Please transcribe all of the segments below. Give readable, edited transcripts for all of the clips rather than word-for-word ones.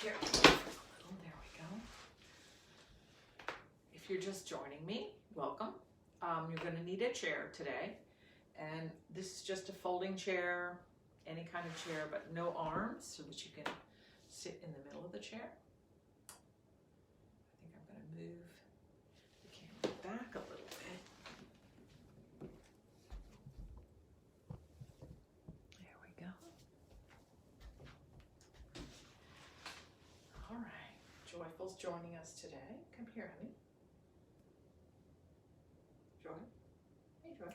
chair a little. There we go. If you're just joining me, welcome. You're going to need a chair today, and this is just a folding chair, any kind of chair, but no arms, so that you can sit in the middle of the chair. I think I'm going to move the camera back a little bit. There we go. All right, Joyful's joining us today. Come here, honey. Joy? Hey, Joy.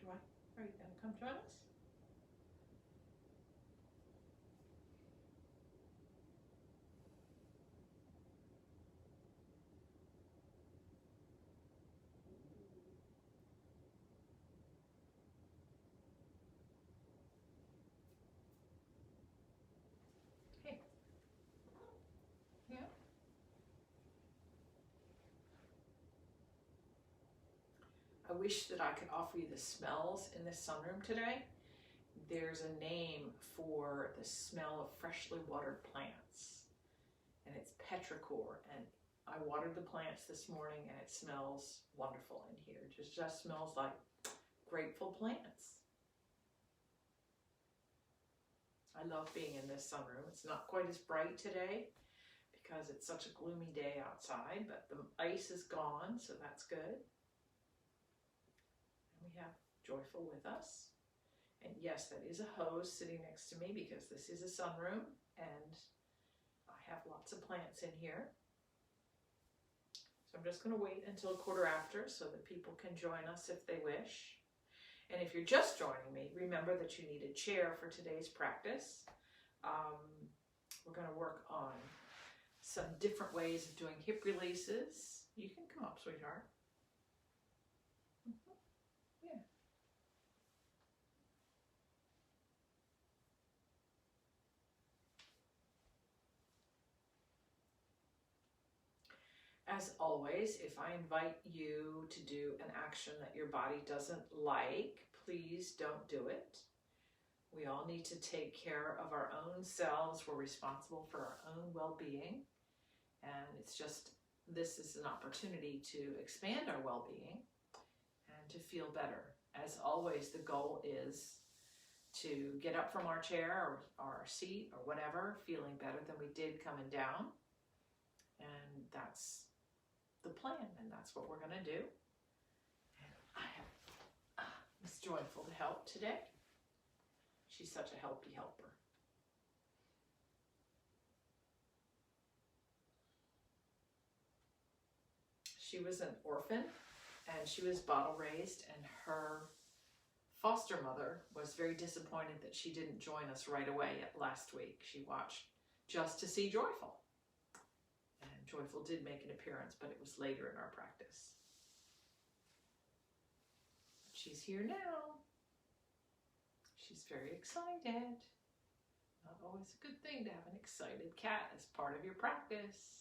Joy, are you going to come join us? Hey. Yeah? I wish that I could offer you the smells in this sunroom today. There's a name for the smell of freshly watered plants, and it's petrichor. And I watered the plants this morning, and it smells wonderful in here. It just smells like grateful plants. I love being in this sunroom. It's not quite as bright today because it's such a gloomy day outside, but the ice is gone, so that's good. We have Joyful with us. And yes, that is a hose sitting next to me because this is a sunroom and I have lots of plants in here. So I'm just going to wait until 1/4 so that people can join us if they wish. And if you're just joining me, remember that you need a chair for today's practice. We're going to work on some different ways of doing hip releases. You can come up, sweetheart. Yeah. As always, if I invite you to do an action that your body doesn't like, please don't do it. We all need to take care of our own selves. We're responsible for our own well-being. And it's just, this is an opportunity to expand our well-being and to feel better. As always, the goal is to get up from our chair or our seat or whatever, feeling better than we did coming down. And that's the plan, and that's what we're going to do. And I have Miss Joyful to help today. She's such a helpy helper. She was an orphan, and she was bottle raised, and her foster mother was very disappointed that she didn't join us right away last week. She watched just to see Joyful. And Joyful did make an appearance, but it was later in our practice. She's here now. She's very excited. Not always a good thing to have an excited cat as part of your practice.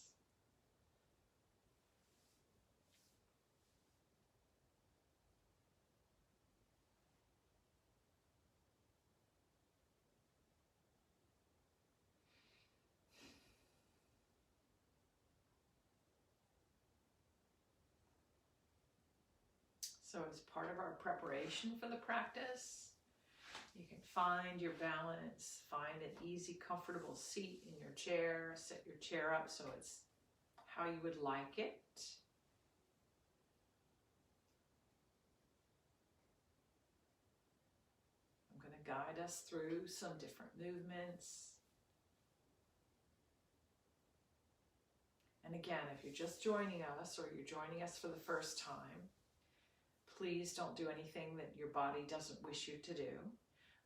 So as part of our preparation for the practice, you can find your balance, find an easy, comfortable seat in your chair, set your chair up so it's how you would like it. I'm going to guide us through some different movements. And again, if you're just joining us or you're joining us for the first time, please don't do anything that your body doesn't wish you to do.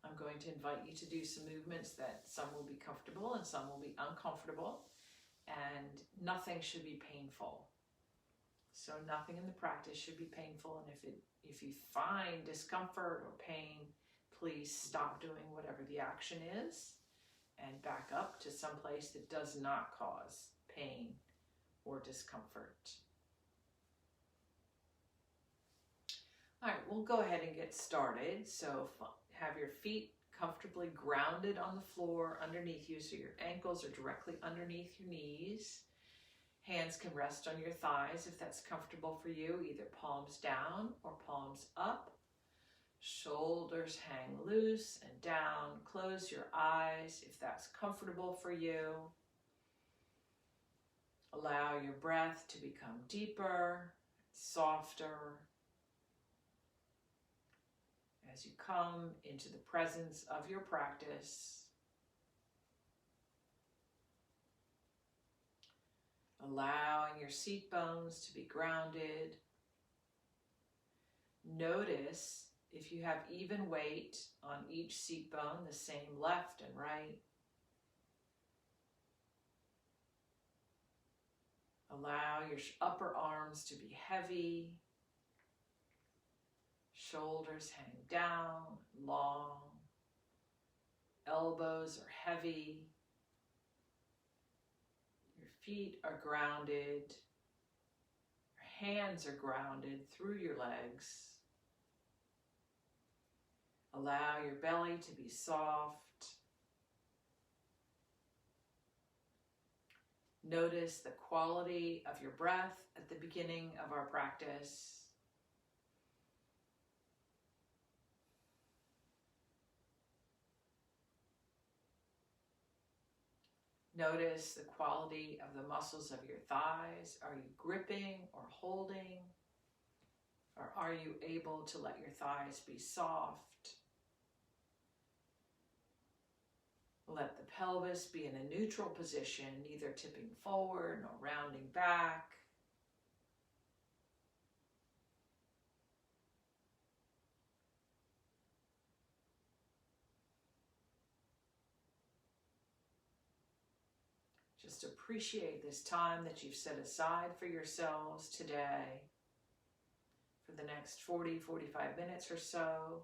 I'm going to invite you to do some movements that some will be comfortable and some will be uncomfortable, and nothing should be painful. So nothing in the practice should be painful, and if you find discomfort or pain, please stop doing whatever the action is and back up to some place that does not cause pain or discomfort. All right, we'll go ahead and get started. So have your feet comfortably grounded on the floor underneath you, so your ankles are directly underneath your knees. Hands can rest on your thighs if that's comfortable for you, either palms down or palms up. Shoulders hang loose and down. Close your eyes if that's comfortable for you. Allow your breath to become deeper, softer, as you come into the presence of your practice. Allowing your seat bones to be grounded. Notice if you have even weight on each seat bone, the same left and right. Allow your upper arms to be heavy. Shoulders hang down, long. Elbows are heavy. Your feet are grounded. Your hands are grounded through your legs. Allow your belly to be soft. Notice the quality of your breath at the beginning of our practice. Notice the quality of the muscles of your thighs. Are you gripping or holding? Or are you able to let your thighs be soft? Let the pelvis be in a neutral position, neither tipping forward nor rounding back. Just appreciate this time that you've set aside for yourselves today. For the next 40, 45 minutes or so,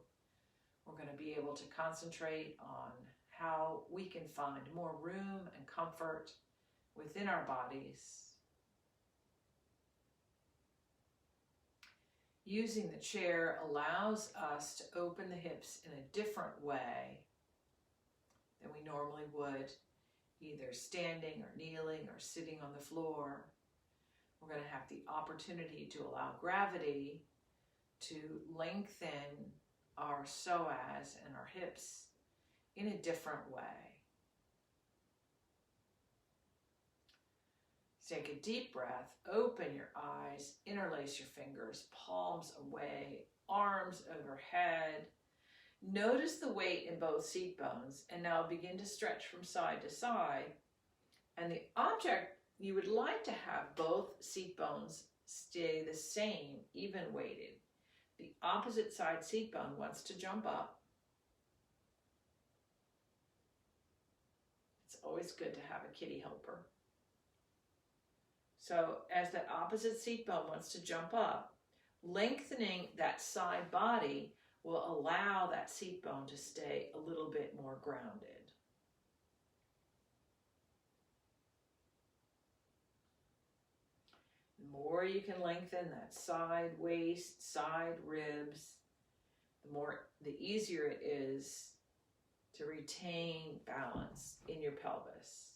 we're going to be able to concentrate on how we can find more room and comfort within our bodies. Using the chair allows us to open the hips in a different way than we normally would, either standing or kneeling or sitting on the floor. We're going to have the opportunity to allow gravity to lengthen our psoas and our hips in a different way. Take a deep breath, open your eyes, interlace your fingers, palms away, arms overhead. Notice the weight in both seat bones, and now begin to stretch from side to side. And the object, you would like to have both seat bones stay the same, even weighted. The opposite side seat bone wants to jump up. It's always good to have a kitty helper. So as that opposite seat bone wants to jump up, lengthening that side body will allow that seat bone to stay a little bit more grounded. The more you can lengthen that side waist, side ribs, the easier it is to retain balance in your pelvis.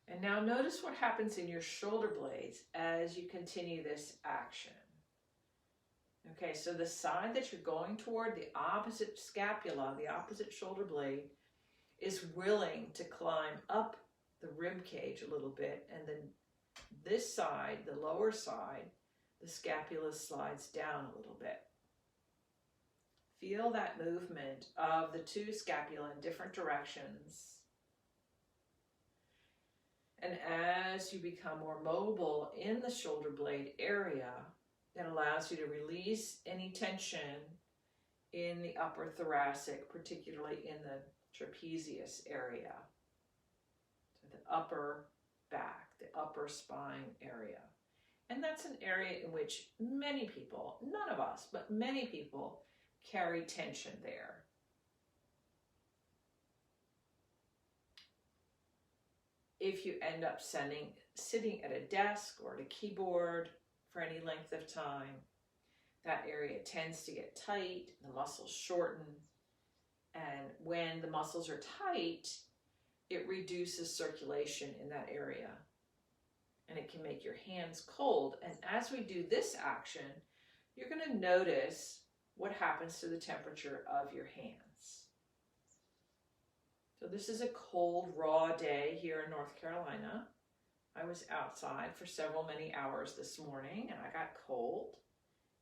And now notice what happens in your shoulder blades as you continue this action. Okay, so the side that you're going toward, the opposite scapula, the opposite shoulder blade, is willing to climb up the rib cage a little bit, and then this side, the lower side, the scapula slides down a little bit. Feel that movement of the two scapula in different directions. And as you become more mobile in the shoulder blade area, that allows you to release any tension in the upper thoracic, particularly in the trapezius area. So the upper back, the upper spine area. And that's an area in which many people, none of us, but many people carry tension there. if you end up sitting at a desk or at a keyboard for any length of time, that area tends to get tight, the muscles shorten, and when the muscles are tight, it reduces circulation in that area, and it can make your hands cold. And as we do this action, you're going to notice what happens to the temperature of your hands. So this is a cold, raw day here in North Carolina. I was outside for many hours this morning, and I got cold,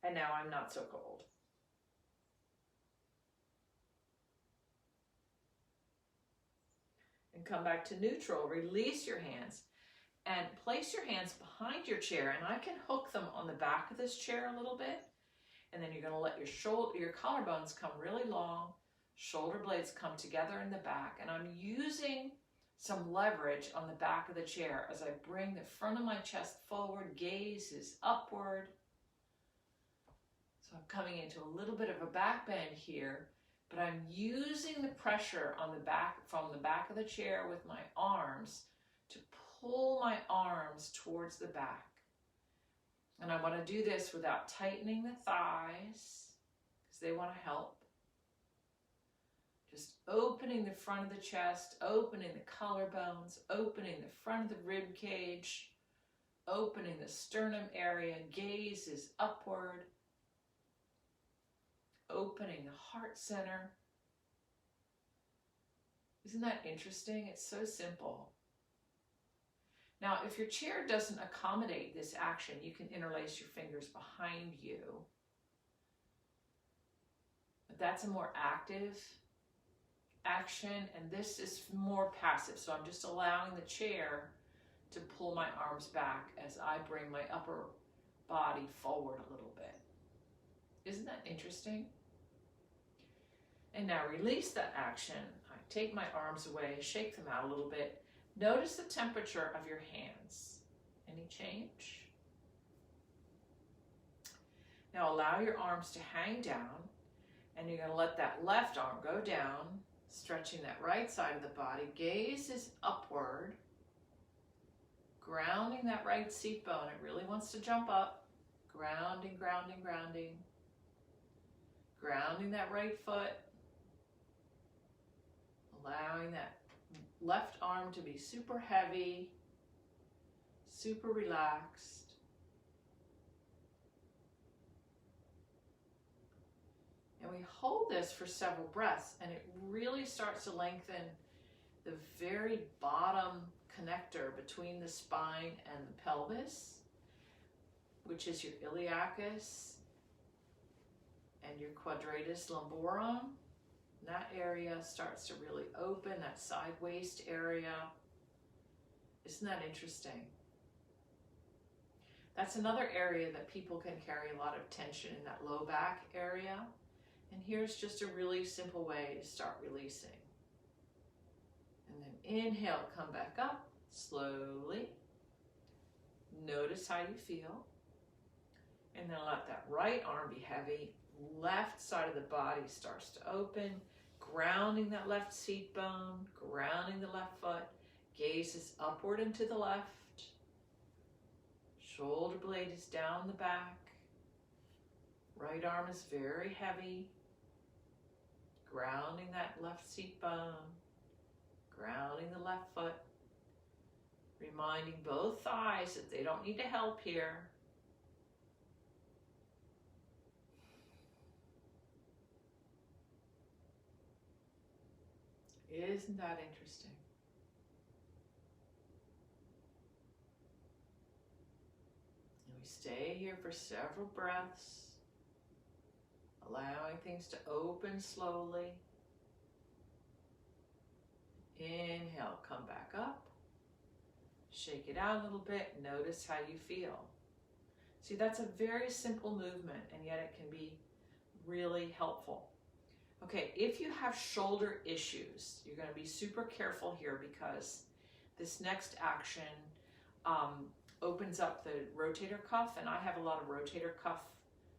and now I'm not so cold. And come back to neutral. Release your hands and place your hands behind your chair, and I can hook them on the back of this chair a little bit, and then you're going to let your collarbones come really long, shoulder blades come together in the back, and I'm using some leverage on the back of the chair as I bring the front of my chest forward, gaze is upward. So I'm coming into a little bit of a back bend here, but I'm using the pressure on the back, from the back of the chair with my arms to pull my arms towards the back. And I want to do this without tightening the thighs, because they want to help. Just opening the front of the chest, opening the collarbones, opening the front of the rib cage, opening the sternum area, gaze is upward, opening the heart center. Isn't that interesting? It's so simple. Now, if your chair doesn't accommodate this action, you can interlace your fingers behind you. But that's a more active action, and this is more passive. So I'm just allowing the chair to pull my arms back as I bring my upper body forward a little bit. Isn't that interesting? And now release that action. I take my arms away, shake them out a little bit. Notice the temperature of your hands. Any change? Now allow your arms to hang down, and you're going to let that left arm go down, stretching that right side of the body. Gaze is upward, grounding that right seat bone. It really wants to jump up. Grounding, grounding, grounding. Grounding that right foot. Allowing that left arm to be super heavy, super relaxed. And we hold this for several breaths, and it really starts to lengthen the very bottom connector between the spine and the pelvis, which is your iliacus and your quadratus lumborum. That area starts to really open, that side waist area. Isn't that interesting? That's another area that people can carry a lot of tension in, that low back area. And here's just a really simple way to start releasing. And then inhale, come back up slowly. Notice how you feel. And then let that right arm be heavy. Left side of the body starts to open, grounding that left seat bone, grounding the left foot. Gaze is upward and to the left. Shoulder blade is down the back. Right arm is very heavy. Grounding that left seat bone, grounding the left foot. Reminding both thighs that they don't need to help here. Isn't that interesting? And we stay here for several breaths, allowing things to open slowly. Inhale, come back up. Shake it out a little bit. Notice how you feel. See, that's a very simple movement, and yet it can be really helpful. Okay, if you have shoulder issues, you're going to be super careful here, because this next action opens up the rotator cuff, and I have a lot of rotator cuff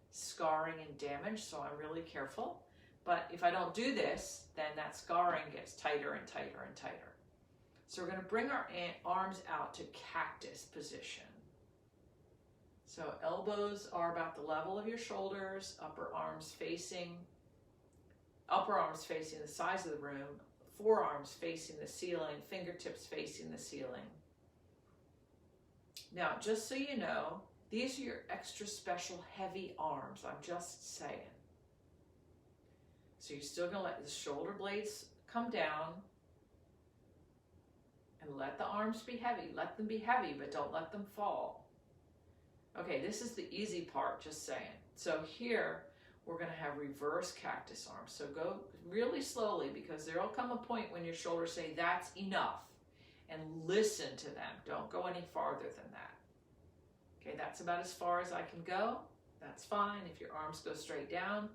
scarring and damage, so I'm really careful. But if I don't do this, then that scarring gets tighter and tighter and tighter. So we're going to bring our arms out to cactus position. So elbows are about the level of your shoulders, upper arms facing the sides of the room, forearms facing the ceiling, fingertips facing the ceiling. Now, just so you know, these are your extra special heavy arms. I'm just saying. So you're still going to let the shoulder blades come down and let the arms be heavy. Let them be heavy, but don't let them fall. Okay, this is the easy part, just saying. So here, we're going to have reverse cactus arms. So go really slowly, because there will come a point when your shoulders say, that's enough. And listen to them. Don't go any farther than that. Okay, that's about as far as I can go. That's fine. If your arms go straight down,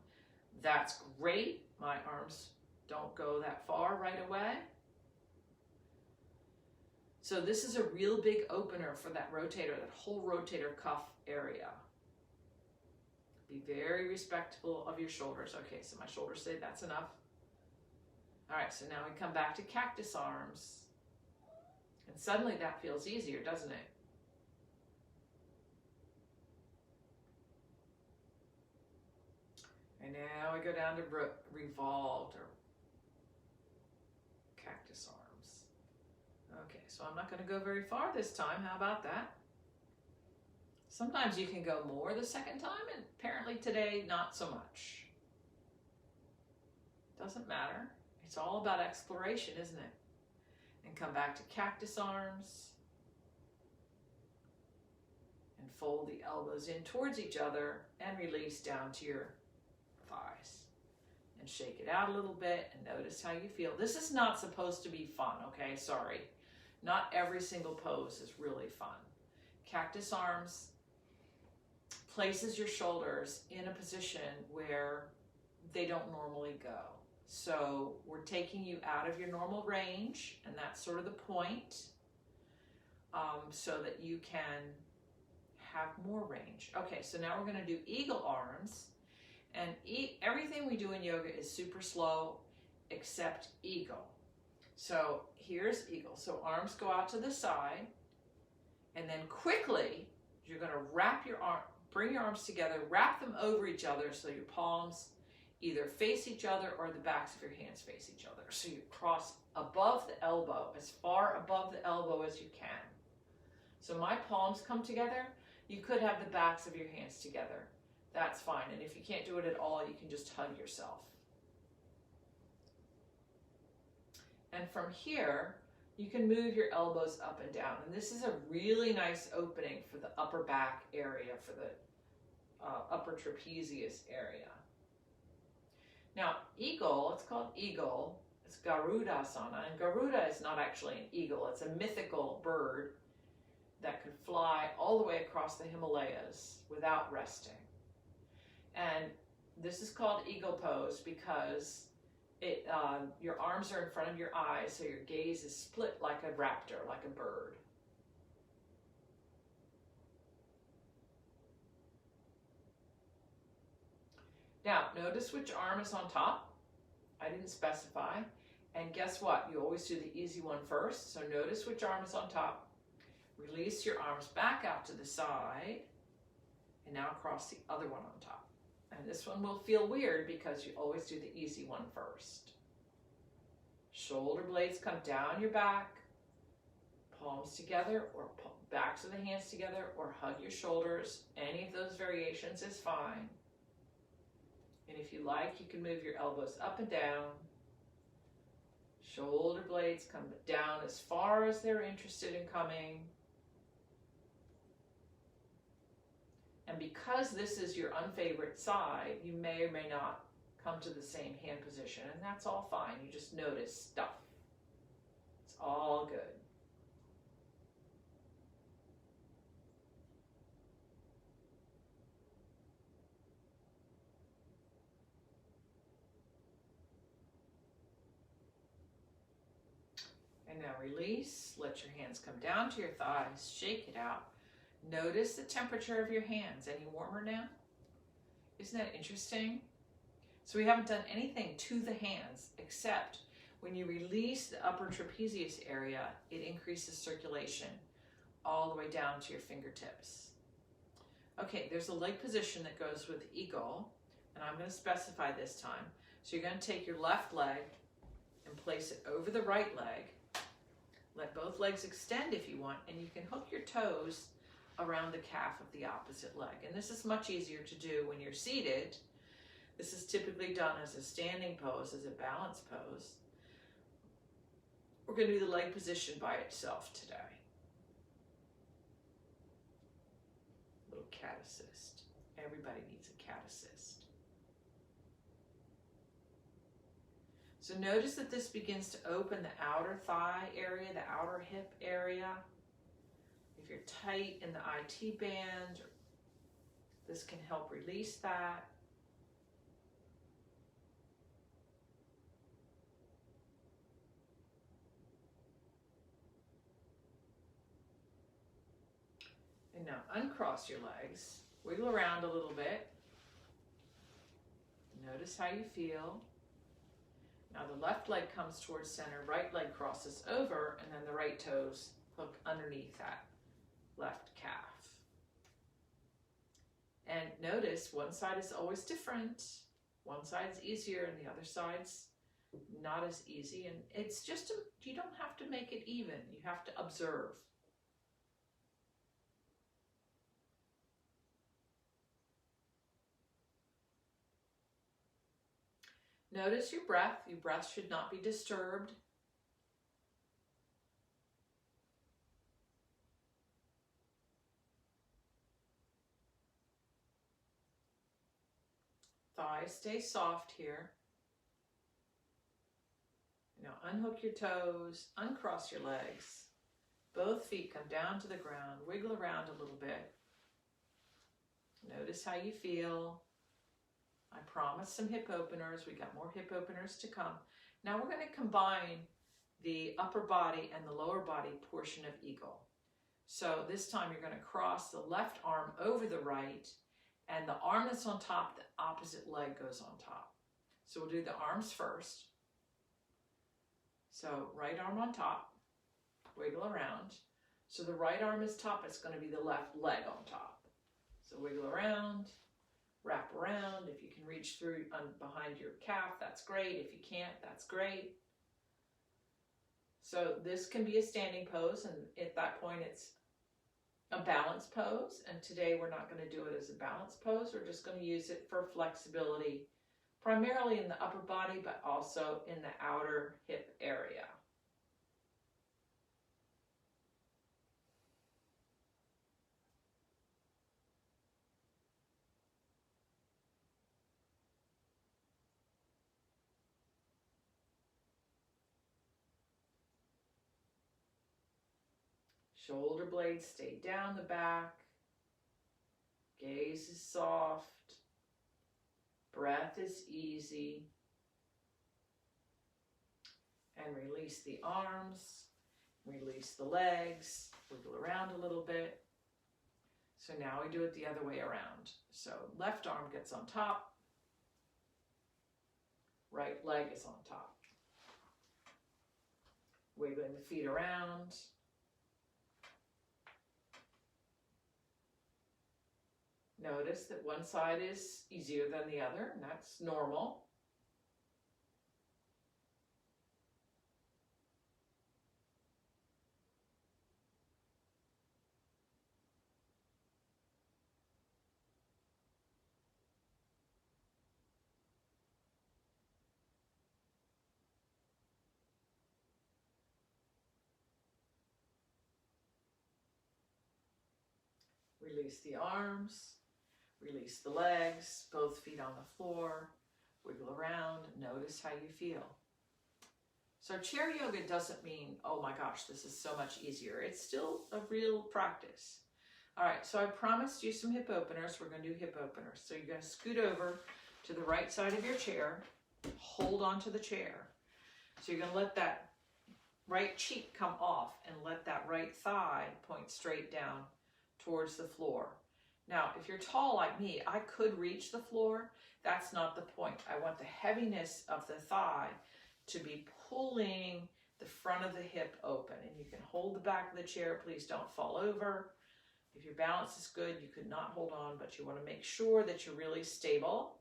that's great. My arms don't go that far right away. So this is a real big opener for that rotator, that whole rotator cuff area. Be very respectful of your shoulders. Okay, so my shoulders say that's enough. All right, so now we come back to cactus arms. And suddenly that feels easier, doesn't it? And now we go down to revolved or cactus arms. Okay, so I'm not going to go very far this time. How about that? Sometimes you can go more the second time, and apparently today, not so much. Doesn't matter. It's all about exploration, isn't it? And come back to cactus arms. And fold the elbows in towards each other and release down to your thighs. And shake it out a little bit and notice how you feel. This is not supposed to be fun, okay? Sorry. Not every single pose is really fun. Cactus arms places your shoulders in a position where they don't normally go. So we're taking you out of your normal range, and that's sort of the point, so that you can have more range. Okay, so now we're going to do eagle arms, and everything we do in yoga is super slow except eagle. So here's eagle. So arms go out to the side, and then quickly you're going to bring your arms together, wrap them over each other so your palms either face each other or the backs of your hands face each other. So you cross above the elbow, as far above the elbow as you can. So my palms come together. You could have the backs of your hands together. That's fine. And if you can't do it at all, you can just hug yourself. And from here, you can move your elbows up and down. And this is a really nice opening for the upper back area, for the upper trapezius area. Now, eagle, it's called eagle. It's Garudasana. And Garuda is not actually an eagle. It's a mythical bird that could fly all the way across the Himalayas without resting. And this is called eagle pose because your arms are in front of your eyes, so your gaze is split like a raptor, like a bird. Now, notice which arm is on top. I didn't specify. And guess what? You always do the easy one first. So notice which arm is on top. Release your arms back out to the side. And now cross the other one on top. And this one will feel weird because you always do the easy one first. Shoulder blades come down your back. Palms together, or backs of the hands together, or hug your shoulders. Any of those variations is fine. And if you like, you can move your elbows up and down. Shoulder blades come down as far as they're interested in coming. And because this is your unfavorite side, you may or may not come to the same hand position, and that's all fine. You just notice stuff. It's all good. And now release, let your hands come down to your thighs, shake it out. Notice the temperature of your hands. Any warmer now? Isn't that interesting? So we haven't done anything to the hands except When you release the upper trapezius area, it increases circulation all the way down to your fingertips. Okay, there's a leg position that goes with eagle, and I'm going to specify this time. So you're going to take your left leg and place it over the right leg. Let both legs extend if you want, and you can hook your toes around the calf of the opposite leg. And this is much easier to do when you're seated. This is typically done as a standing pose, as a balance pose. We're going to do the leg position by itself today. Little cat assist. Everybody needs a cat assist. So notice that this begins to open the outer thigh area, the outer hip area. If you're tight in the IT band, this can help release that. And now uncross your legs, wiggle around a little bit. Notice how you feel. Now the left leg comes towards center, right leg crosses over, and then the right toes hook underneath that left calf. And notice one side is always different. One side's easier and the other side's not as easy. And it's just, you don't have to make it even. You have to observe. Notice your breath. Your breath should not be disturbed. Thighs stay soft here. Now unhook your toes, uncross your legs. Both feet come down to the ground. Wiggle around a little bit. Notice how you feel. I promised some hip openers. We got more hip openers to come. Now we're going to combine the upper body and the lower body portion of eagle. So this time you're going to cross the left arm over the right, and the arm that's on top, the opposite leg goes on top. So we'll do the arms first. So right arm on top, wiggle around. So the right arm is top, it's going to be the left leg on top. So wiggle around. Wrap around. If you can reach through behind your calf, that's great. If you can't, that's great. So this can be a standing pose, and at that point it's a balance pose. And today we're not going to do it as a balance pose. We're just going to use it for flexibility, primarily in the upper body, but also in the outer hip area. Shoulder blades stay down the back. Gaze is soft. Breath is easy. And release the arms. Release the legs. Wiggle around a little bit. So now we do it the other way around. So left arm gets on top. Right leg is on top. Wiggling the feet around. Notice that one side is easier than the other, and that's normal. Release the arms. Release the legs, both feet on the floor, wiggle around, notice how you feel. So chair yoga doesn't mean, oh my gosh, this is so much easier. It's still a real practice. All right, so I promised you some hip openers. We're going to do hip openers. So you're going to scoot over to the right side of your chair, hold onto the chair. So you're going to let that right cheek come off and let that right thigh point straight down towards the floor. Now, if you're tall like me, I could reach the floor. That's not the point. I want the heaviness of the thigh to be pulling the front of the hip open. And you can hold the back of the chair. Please don't fall over. If your balance is good, you could not hold on, but you want to make sure that you're really stable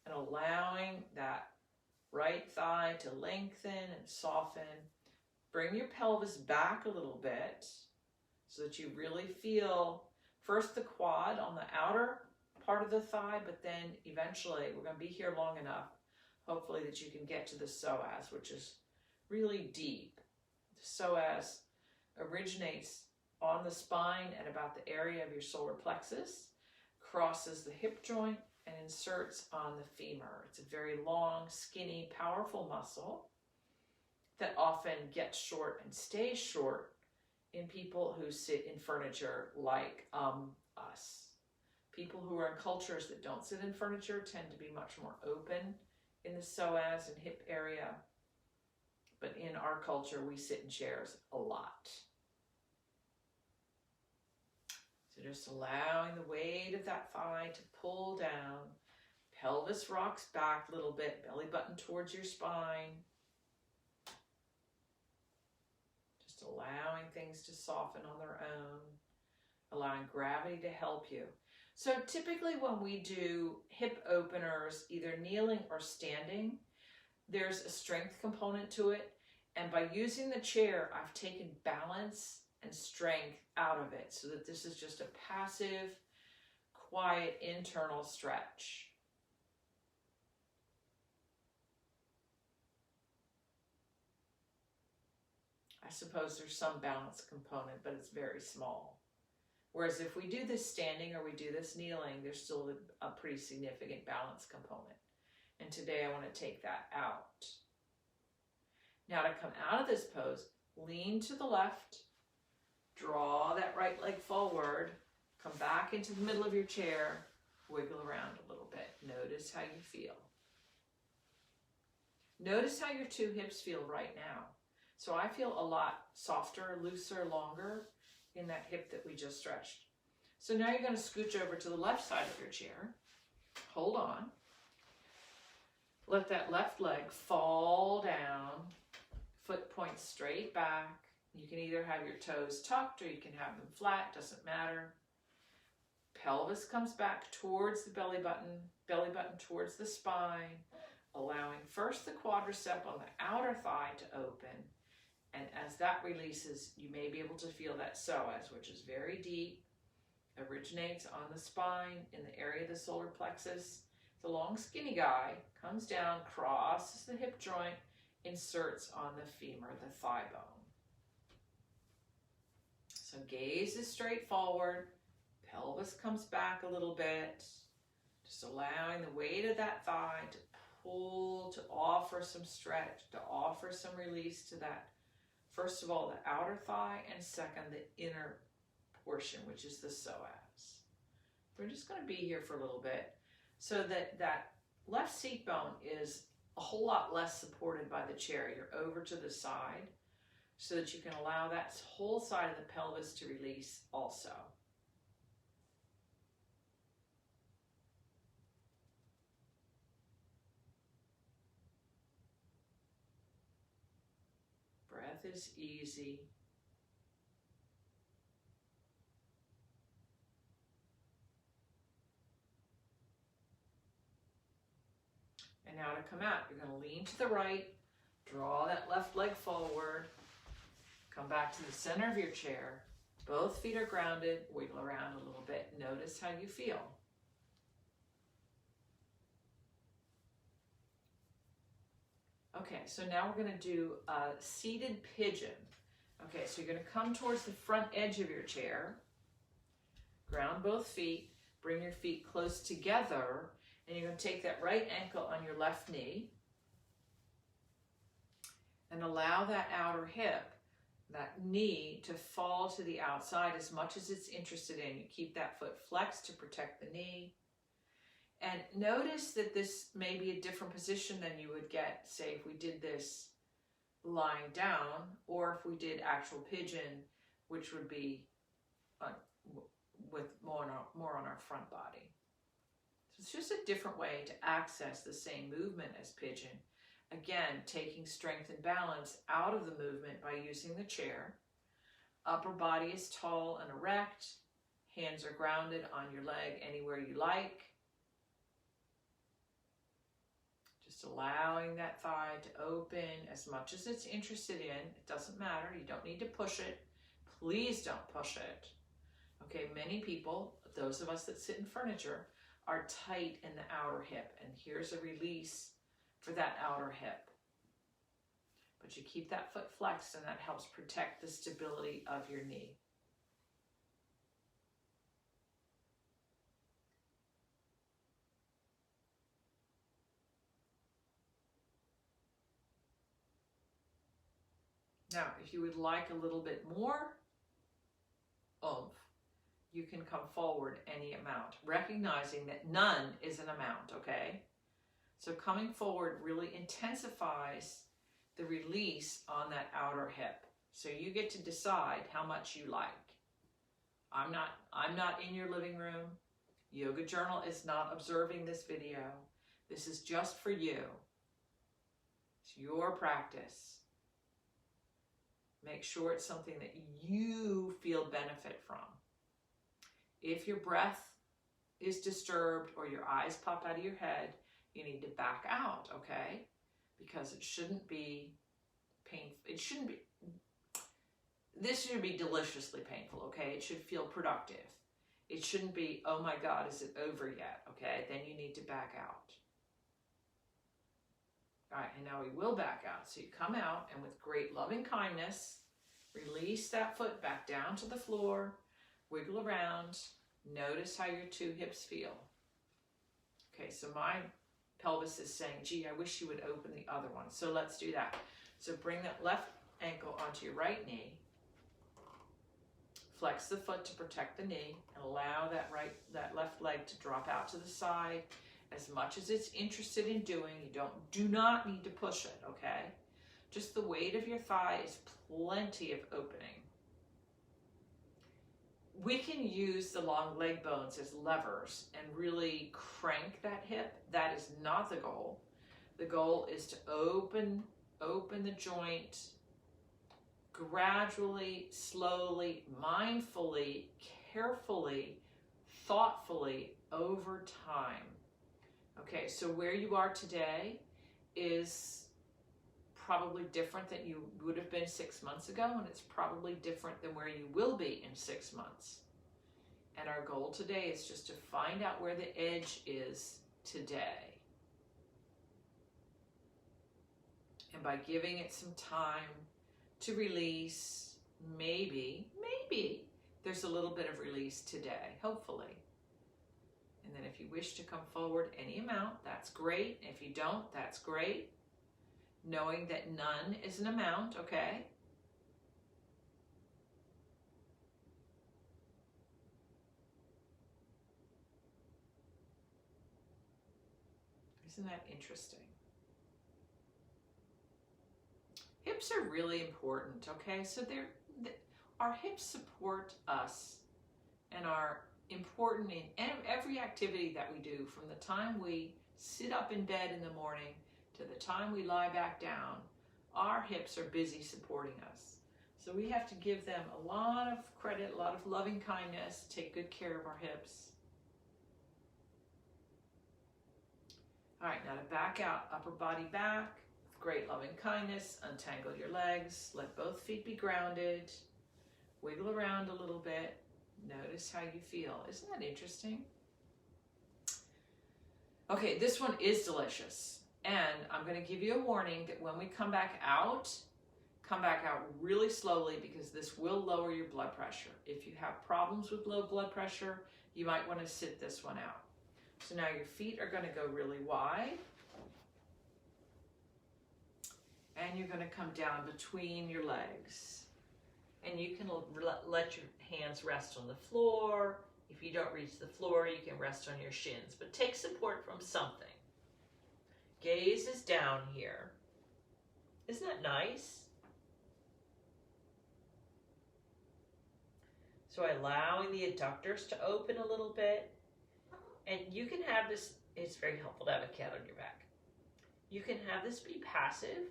and allowing that right thigh to lengthen and soften. Bring your pelvis back a little bit so that you really feel first the quad on the outer part of the thigh, but then eventually we're going to be here long enough, hopefully, that you can get to the psoas, which is really deep. The psoas originates on the spine at about the area of your solar plexus, crosses the hip joint, and inserts on the femur. It's a very long, skinny, powerful muscle that often gets short and stays short in people who sit in furniture like us. People who are in cultures that don't sit in furniture tend to be much more open in the psoas and hip area. But in our culture, we sit in chairs a lot. So just allowing the weight of that thigh to pull down. Pelvis rocks back a little bit, belly button towards your spine. Just allowing things to soften on their own. Allowing gravity to help you. So typically when we do hip openers, either kneeling or standing, there's a strength component to it. And by using the chair, I've taken balance and strength out of it so that this is just a passive, quiet, internal stretch. I suppose there's some balance component, but it's very small. Whereas if we do this standing or we do this kneeling, there's still a pretty significant balance component. And today I want to take that out. Now to come out of this pose, lean to the left, draw that right leg forward, come back into the middle of your chair, wiggle around a little bit. Notice how you feel. Notice how your two hips feel right now. So I feel a lot softer, looser, longer in that hip that we just stretched. So now you're going to scooch over to the left side of your chair. Hold on. Let that left leg fall down. Foot points straight back. You can either have your toes tucked or you can have them flat, doesn't matter. Pelvis comes back towards the belly button towards the spine, allowing first the quadricep on the outer thigh to open. And as that releases, you may be able to feel that psoas, which is very deep, originates on the spine in the area of the solar plexus. The long skinny guy comes down, crosses the hip joint, inserts on the femur, the thigh bone. So gaze is straight forward, pelvis comes back a little bit, just allowing the weight of that thigh to pull, to offer some stretch, to offer some release to that. First of all, the outer thigh, and second, the inner portion, which is the psoas. We're just going to be here for a little bit so that that left seat bone is a whole lot less supported by the chair. You're over to the side so that you can allow that whole side of the pelvis to release also. Breath is easy. And now to come out, you're going to lean to the right, draw that left leg forward, come back to the center of your chair. Both feet are grounded, wiggle around a little bit. Notice how you feel. Okay, so now we're going to do a seated pigeon. Okay, so you're going to come towards the front edge of your chair, ground both feet, bring your feet close together, and you're going to take that right ankle on your left knee and allow that outer hip, that knee, to fall to the outside as much as it's interested in. You keep that foot flexed to protect the knee. And notice that this may be a different position than you would get, say, if we did this lying down, or if we did actual pigeon, which would be with more on our front body. So it's just a different way to access the same movement as pigeon, Again, taking strength and balance out of the movement by using the chair. Upper body is tall and erect. Hands are grounded on your leg anywhere you like. Just allowing that thigh to open as much as it's interested in. It doesn't matter. You don't need to push it. Please don't push it. Okay, many people, those of us that sit in furniture, are tight in the outer hip. And here's a release for that outer hip. But you keep that foot flexed, and that helps protect the stability of your knee. Now, if you would like a little bit more oomph, you can come forward any amount, recognizing that none is an amount, okay? So coming forward really intensifies the release on that outer hip. So you get to decide how much you like. I'm not in your living room. Yoga Journal is not observing this video. This is just for you. It's your practice. Make sure it's something that you feel benefit from. If your breath is disturbed or your eyes pop out of your head, you need to back out, okay? Because it shouldn't be painful. It shouldn't be, this should be deliciously painful, okay? It should feel productive. It shouldn't be, oh my God, is it over yet, okay? Then you need to back out. All right, and now we will back out. So you come out and with great loving kindness, release that foot back down to the floor, wiggle around, notice how your two hips feel. Okay, so my pelvis is saying, gee, I wish you would open the other one. So let's do that. So bring that left ankle onto your right knee. Flex the foot to protect the knee and allow that left leg to drop out to the side as much as it's interested in doing. You do not need to push it, okay? Just the weight of your thigh is plenty of opening. We can use the long leg bones as levers and really crank that hip. That is not the goal. The goal is to open the joint gradually, slowly, mindfully, carefully, thoughtfully over time. Okay, so where you are today is probably different than you would have been 6 months ago, and it's probably different than where you will be in 6 months. And our goal today is just to find out where the edge is today. And by giving it some time to release, maybe there's a little bit of release today, hopefully. And then if you wish to come forward any amount, that's great. If you don't, that's great. Knowing that none is an amount, okay? Isn't that interesting? Hips are really important, okay? So our hips support us and are important in every activity that we do, from the time we sit up in bed in the morning to the time we lie back down. Our hips are busy supporting us. So we have to give them a lot of credit, a lot of loving kindness, take good care of our hips. All right, now to back out, upper body back, great loving kindness, untangle your legs, let both feet be grounded, wiggle around a little bit, notice how you feel. Isn't that interesting? Okay, this one is delicious. And I'm going to give you a warning that when we come back out really slowly, because this will lower your blood pressure. If you have problems with low blood pressure, you might want to sit this one out. So now your feet are going to go really wide. And you're going to come down between your legs. And you can let your hands rest on the floor. If you don't reach the floor, you can rest on your shins. But take support from something. Gaze is down here. Isn't that nice? So allowing the adductors to open a little bit. And you can have this, it's very helpful to have a cat on your back. You can have this be passive,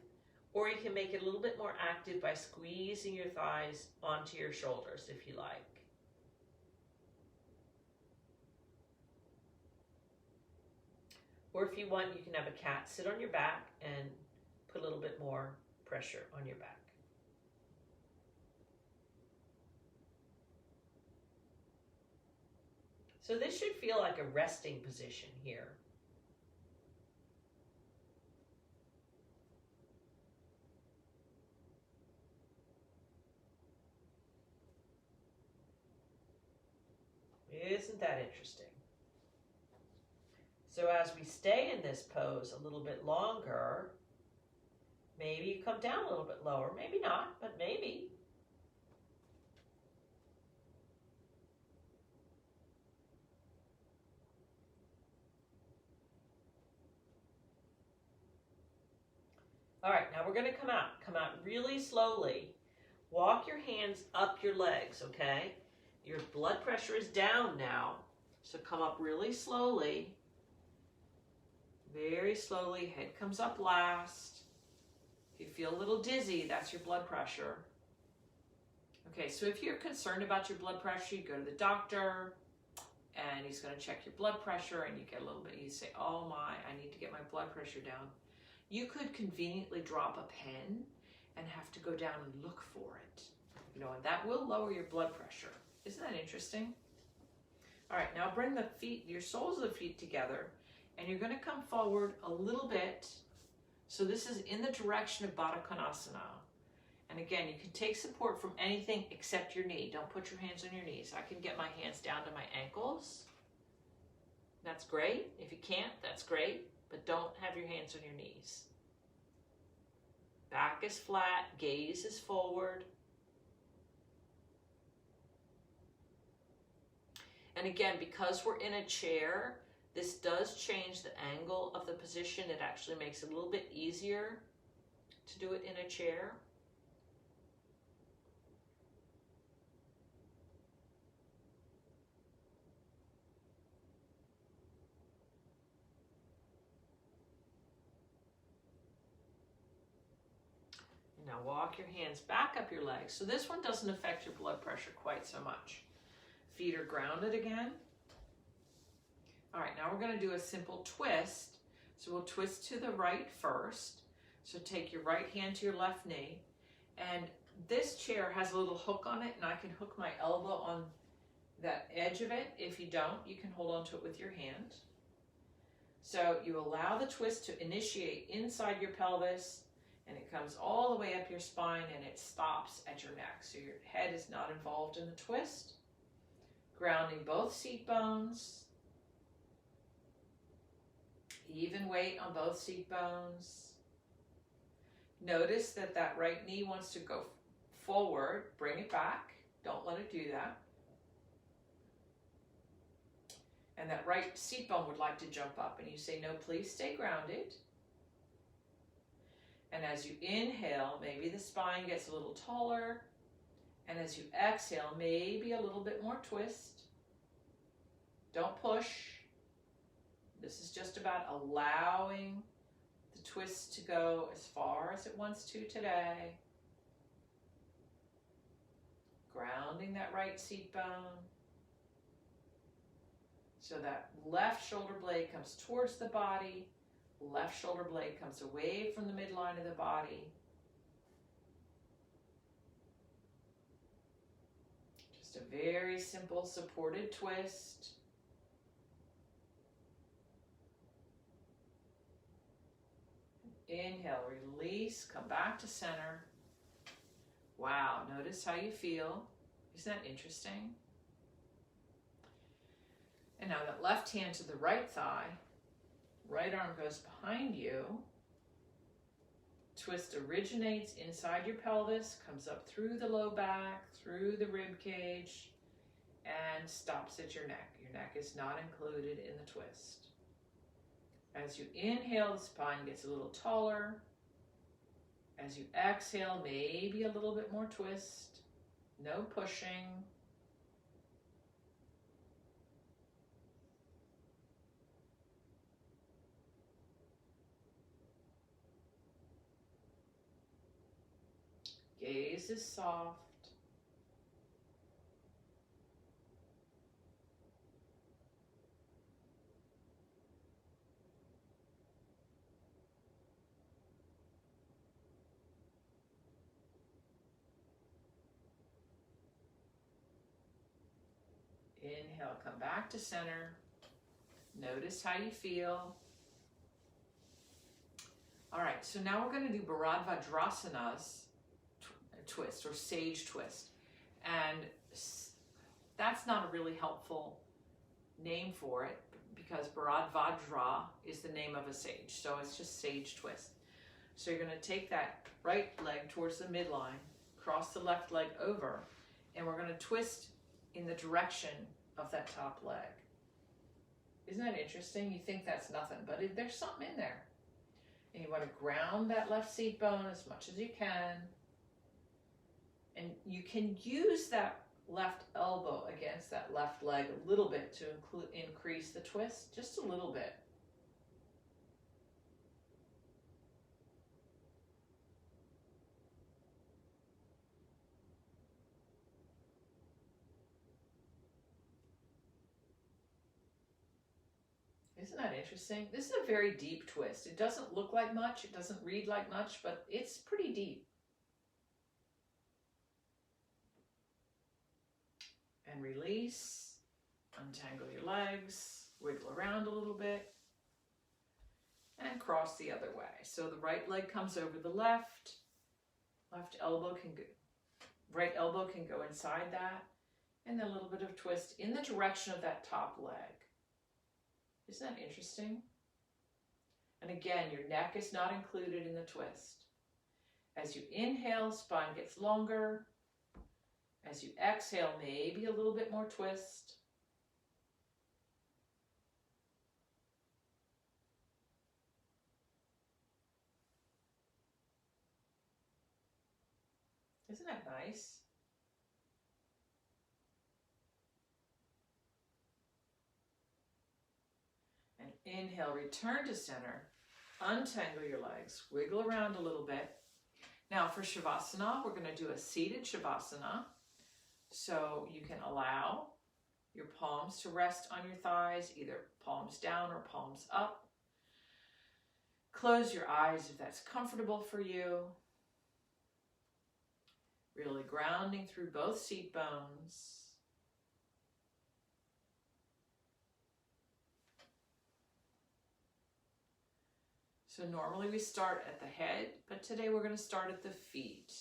or you can make it a little bit more active by squeezing your thighs onto your shoulders if you like. Or if you want, you can have a cat sit on your back and put a little bit more pressure on your back. So this should feel like a resting position here. Isn't that interesting? So as we stay in this pose a little bit longer, maybe you come down a little bit lower, maybe not, but maybe. All right, now we're going to come out really slowly. Walk your hands up your legs, okay? Your blood pressure is down now, so come up really slowly. Very slowly, head comes up last. If you feel a little dizzy, that's your blood pressure. Okay, so if you're concerned about your blood pressure, you go to the doctor and he's going to check your blood pressure and you get a little bit, you say, oh my, I need to get my blood pressure down. You could conveniently drop a pen and have to go down and look for it. You know, and that will lower your blood pressure. Isn't that interesting? All right, now bring the feet, your soles of the feet together, and you're going to come forward a little bit. So this is in the direction of Baddha Konasana. And again, you can take support from anything except your knee. Don't put your hands on your knees. I can get my hands down to my ankles. That's great. If you can't, that's great. But don't have your hands on your knees. Back is flat, gaze is forward. And again, because we're in a chair, this does change the angle of the position. It actually makes it a little bit easier to do it in a chair. Now walk your hands back up your legs. So this one doesn't affect your blood pressure quite so much. Feet are grounded again. All right, now we're going to do a simple twist. So we'll twist to the right first. So take your right hand to your left knee. And this chair has a little hook on it, and I can hook my elbow on that edge of it. If you don't, you can hold on to it with your hand. So you allow the twist to initiate inside your pelvis, and it comes all the way up your spine, and it stops at your neck. So your head is not involved in the twist. Grounding both seat bones. Even weight on both seat bones. Notice that that right knee wants to go forward. Bring it back. Don't let it do that. And that right seat bone would like to jump up. And you say, no, please stay grounded. And as you inhale, maybe the spine gets a little taller. And as you exhale, maybe a little bit more twist. Don't push. This is just about allowing the twist to go as far as it wants to today. Grounding that right seat bone. So that left shoulder blade comes towards the body. Left shoulder blade comes away from the midline of the body. Just a very simple supported twist. Inhale, release, come back to center. Wow, notice how you feel. Isn't that interesting? And now that left hand to the right thigh, right arm goes behind you. Twist originates inside your pelvis, comes up through the low back, through the rib cage, and stops at your neck. Your neck is not included in the twist. As you inhale, the spine gets a little taller. As you exhale, maybe a little bit more twist. No pushing. Gaze is soft. Inhale, come back to center. Notice how you feel. All right, so now we're going to do Bharadvajasanas twist or sage twist. And that's not a really helpful name for it because Bharadvajra is the name of a sage. So it's just sage twist. So you're going to take that right leg towards the midline, cross the left leg over, and we're going to twist in the direction of that top leg. Isn't that interesting? You think that's nothing, but there's something in there. And you want to ground that left seat bone as much as you can. And you can use that left elbow against that left leg a little bit to increase the twist, just a little bit. Isn't that interesting? This is a very deep twist. It doesn't look like much, it doesn't read like much, but it's pretty deep. And release, untangle your legs, wiggle around a little bit, and cross the other way. So the right leg comes over the left, right elbow can go inside that, and then a little bit of twist in the direction of that top leg. Isn't that interesting? And again, your neck is not included in the twist. As you inhale, spine gets longer. As you exhale, maybe a little bit more twist. Isn't that nice? And inhale, return to center. Untangle your legs, wiggle around a little bit. Now for Shavasana, we're going to do a seated Shavasana. So you can allow your palms to rest on your thighs, either palms down or palms up. Close your eyes if that's comfortable for you. Really grounding through both seat bones. So normally we start at the head, but today we're going to start at the feet.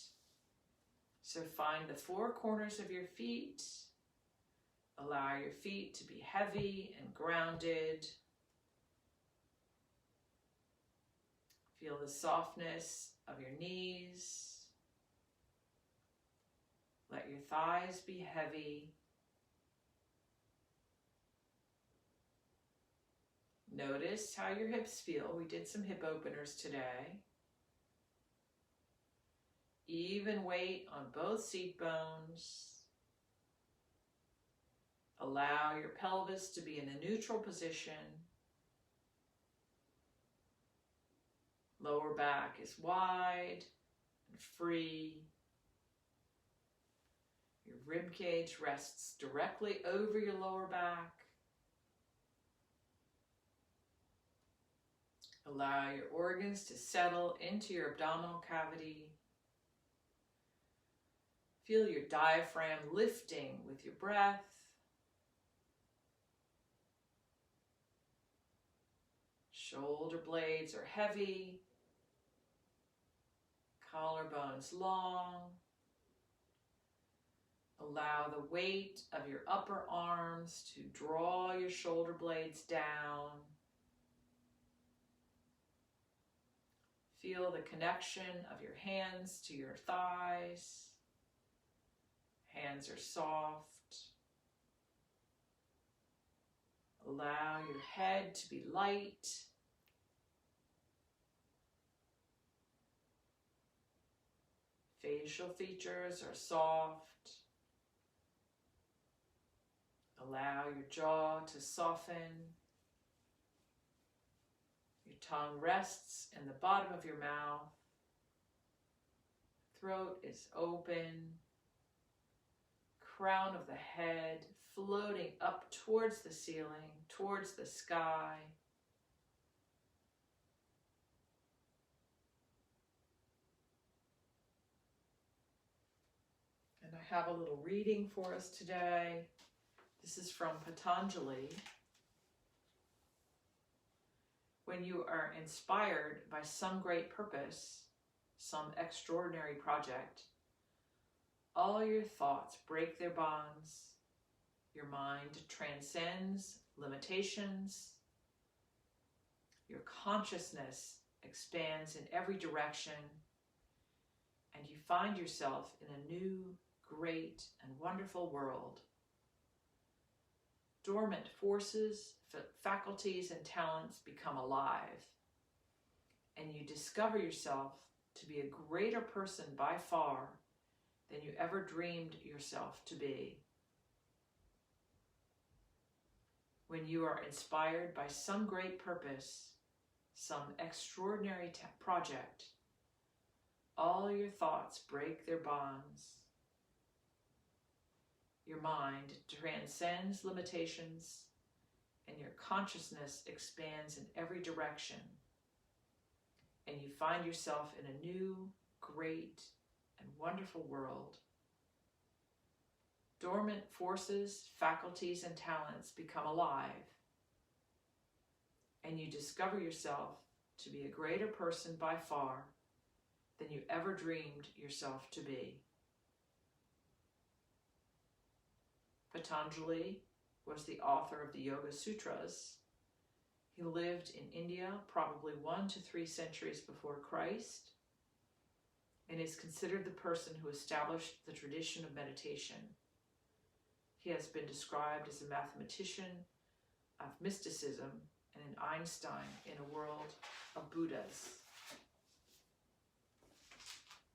So find the four corners of your feet. Allow your feet to be heavy and grounded. Feel the softness of your knees. Let your thighs be heavy. Notice how your hips feel. We did some hip openers today. Even weight on both seat bones. Allow your pelvis to be in a neutral position. Lower back is wide and free. Your rib cage rests directly over your lower back. Allow your organs to settle into your abdominal cavity. Feel your diaphragm lifting with your breath. Shoulder blades are heavy. Collarbones long. Allow the weight of your upper arms to draw your shoulder blades down. Feel the connection of your hands to your thighs. Hands are soft. Allow your head to be light. Facial features are soft. Allow your jaw to soften. Your tongue rests in the bottom of your mouth. throat is open, crown of the head floating up towards the ceiling, towards the sky. And I have a little reading for us today. This is from Patanjali. When you are inspired by some great purpose, some extraordinary project, all your thoughts break their bonds. Your mind transcends limitations. Your consciousness expands in every direction, and you find yourself in a new, great, and wonderful world. Dormant forces, faculties, and talents become alive, and you discover yourself to be a greater person by far than you ever dreamed yourself to be. When you are inspired by some great purpose, some extraordinary project, all your thoughts break their bonds. Your mind transcends limitations, and your consciousness expands in every direction, and you find yourself in a new, great, and wonderful world. Dormant forces, faculties, and talents become alive, and you discover yourself to be a greater person by far than you ever dreamed yourself to be. Patanjali was the author of the Yoga Sutras. He lived in India probably 1 to 3 centuries before Christ, and is considered the person who established the tradition of meditation. He has been described as a mathematician of mysticism and an Einstein in a world of Buddhas.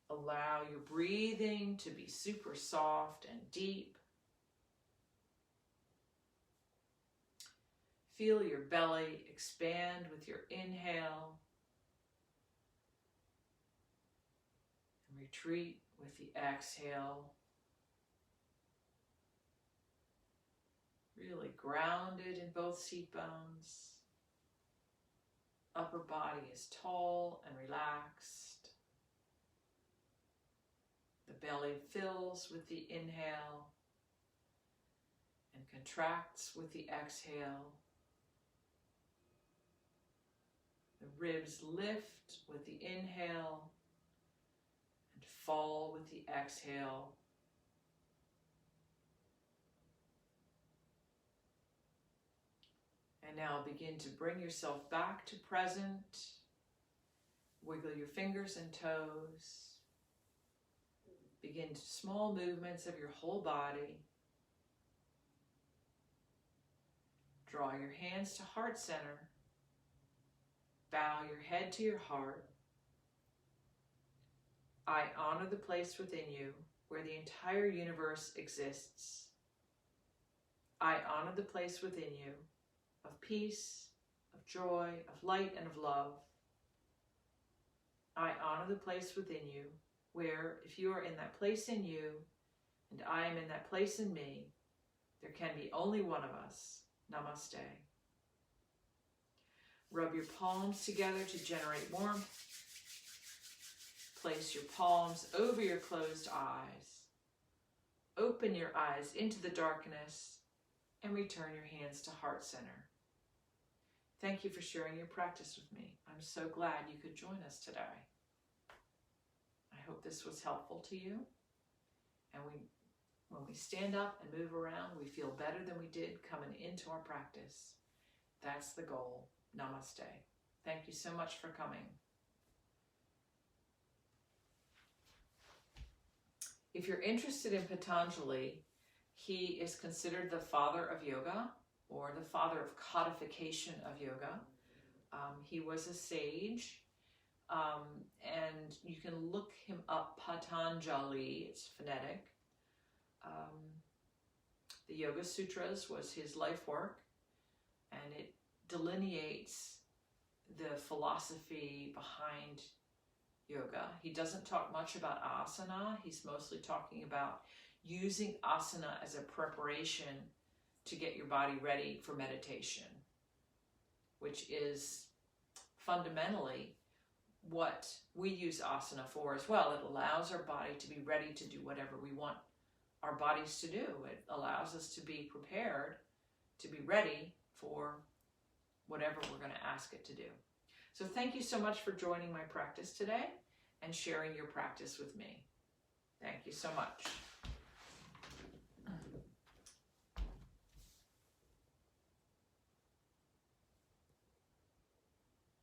Allow your breathing to be super soft and deep. Feel your belly expand with your inhale and retreat with the exhale. Really grounded in both seat bones. Upper body is tall and relaxed. The belly fills with the inhale and contracts with the exhale. The ribs lift with the inhale and fall with the exhale. And now begin to bring yourself back to present. Wiggle your fingers and toes. Begin small movements of your whole body. Draw your hands to heart center. Bow your head to your heart. I honor the place within you where the entire universe exists. I honor the place within you of peace, of joy, of light, and of love. I honor the place within you where, if you are in that place in you, and I am in that place in me, there can be only one of us. Namaste. Rub your palms together to generate warmth. Place your palms over your closed eyes. Open your eyes into the darkness and return your hands to heart center. Thank you for sharing your practice with me. I'm so glad you could join us today. I hope this was helpful to you. And when we stand up and move around, we feel better than we did coming into our practice. That's the goal. Namaste. Thank you so much for coming. If you're interested in Patanjali, he is considered the father of yoga, or the father of codification of yoga. He was a sage, and you can look him up, Patanjali, it's phonetic. The Yoga Sutras was his life work, and it delineates the philosophy behind yoga. He doesn't talk much about asana. He's mostly talking about using asana as a preparation to get your body ready for meditation, which is fundamentally what we use asana for as well. It allows our body to be ready to do whatever we want our bodies to do. It allows us to be prepared, to be ready for whatever we're going to ask it to do. So thank you so much for joining my practice today and sharing your practice with me. Thank you so much.